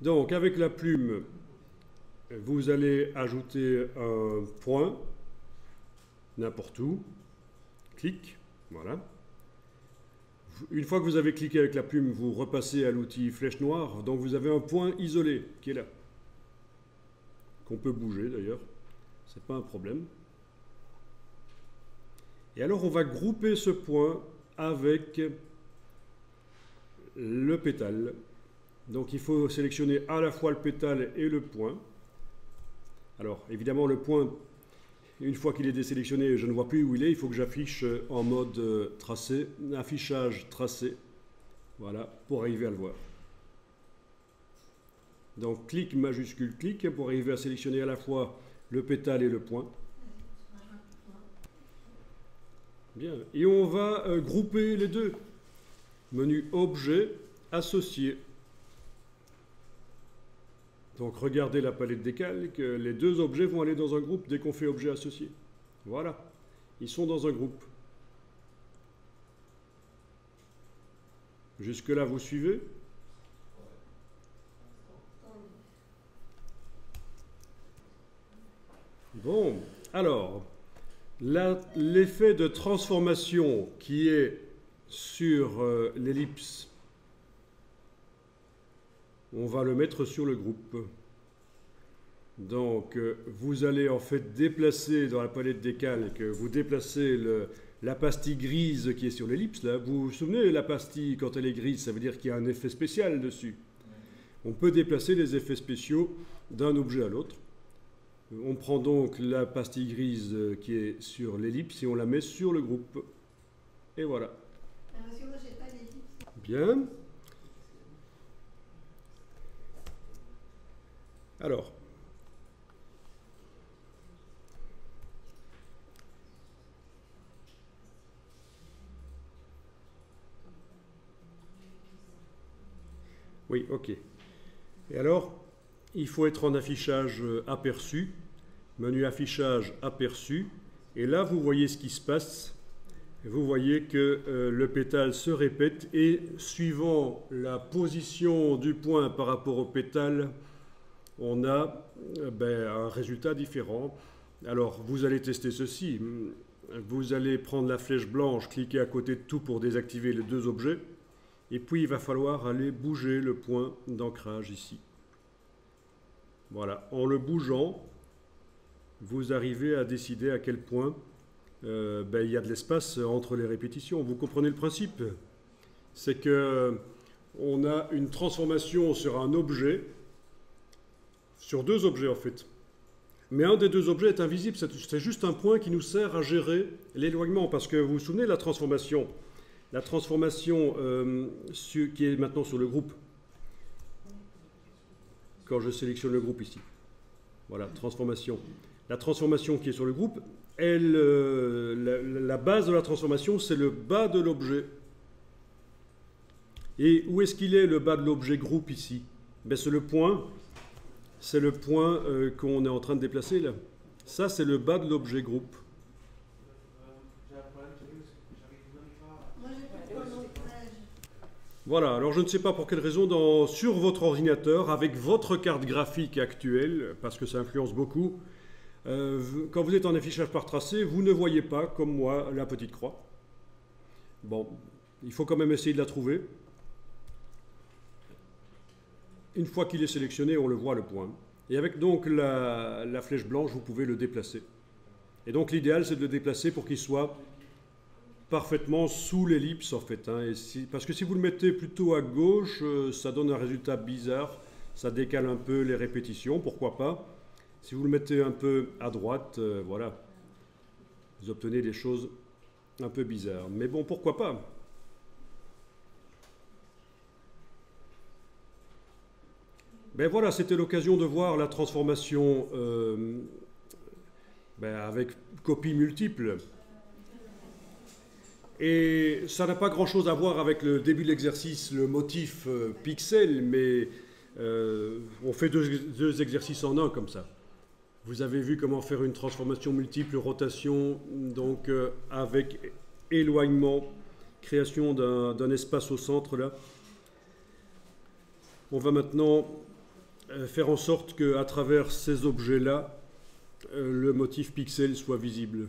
Donc, avec la plume, vous allez ajouter un point, n'importe où, clic, voilà. Une fois que vous avez cliqué avec la plume, vous repassez à l'outil flèche noire, donc vous avez un point isolé qui est là, qu'on peut bouger d'ailleurs, c'est pas un problème. Et alors on va grouper ce point avec le pétale. Donc il faut sélectionner à la fois le pétale et le point. Alors évidemment le point, une fois qu'il est désélectionné, je ne vois plus où il est, il faut que j'affiche en mode tracé, affichage tracé, voilà, pour arriver à le voir. Donc clic majuscule clic pour arriver à sélectionner à la fois le pétale et le point. Bien, et on va grouper les deux. Menu objet, associé. Donc regardez la palette des calques, les deux objets vont aller dans un groupe dès qu'on fait objet associé. Voilà, ils sont dans un groupe. Jusque-là, vous suivez? Bon, alors, l'effet de transformation qui est sur l'ellipse, on va le mettre sur le groupe. Donc, vous allez en fait déplacer dans la palette des calques, vous déplacez la pastille grise qui est sur l'ellipse. Là, vous vous souvenez, la pastille, quand elle est grise, ça veut dire qu'il y a un effet spécial dessus. On peut déplacer les effets spéciaux d'un objet à l'autre. On prend donc la pastille grise qui est sur l'ellipse et on la met sur le groupe. Et voilà. Parce que moi, j'ai pas d'ellipse. Bien. Alors. Oui, ok. Et alors, il faut être en affichage aperçu, menu affichage aperçu, et là vous voyez ce qui se passe. Vous voyez que le pétale se répète et suivant la position du point par rapport au pétale, on a un résultat différent. Alors vous allez tester ceci. Vous allez prendre la flèche blanche, cliquer à côté de tout pour désactiver les deux objets. Et puis il va falloir aller bouger le point d'ancrage ici. Voilà, en le bougeant, vous arrivez à décider à quel point il y a de l'espace entre les répétitions. Vous comprenez le principe? C'est que on a une transformation sur un objet, sur deux objets en fait. Mais un des deux objets est invisible, c'est juste un point qui nous sert à gérer l'éloignement. Parce que vous vous souvenez de la transformation qui est maintenant sur le groupe. Quand je sélectionne le groupe ici. Voilà, transformation. La transformation qui est sur le groupe, la base de la transformation, c'est le bas de l'objet. Et où est-ce qu'il est le bas de l'objet groupe ici? C'est le point qu'on est en train de déplacer là. Ça, c'est le bas de l'objet groupe. Voilà, alors je ne sais pas pour quelle raison, sur votre ordinateur, avec votre carte graphique actuelle, parce que ça influence beaucoup, quand vous êtes en affichage par tracé, vous ne voyez pas, comme moi, la petite croix. Bon, il faut quand même essayer de la trouver. Une fois qu'il est sélectionné, on le voit, le point. Et avec donc la flèche blanche, vous pouvez le déplacer. Et donc l'idéal, c'est de le déplacer pour qu'il soit parfaitement sous l'ellipse en fait. Parce que si vous le mettez plutôt à gauche, ça donne un résultat bizarre. Ça décale un peu les répétitions, pourquoi pas. Si vous le mettez un peu à droite, voilà, vous obtenez des choses un peu bizarres. Mais bon, pourquoi pas? Voilà, c'était l'occasion de voir la transformation avec copie multiple. Et ça n'a pas grand-chose à voir avec le début de l'exercice, le motif pixel, mais on fait deux exercices en un comme ça. Vous avez vu comment faire une transformation multiple, rotation, donc avec éloignement, création d'un espace au centre là. On va maintenant faire en sorte qu'à travers ces objets-là, le motif pixel soit visible.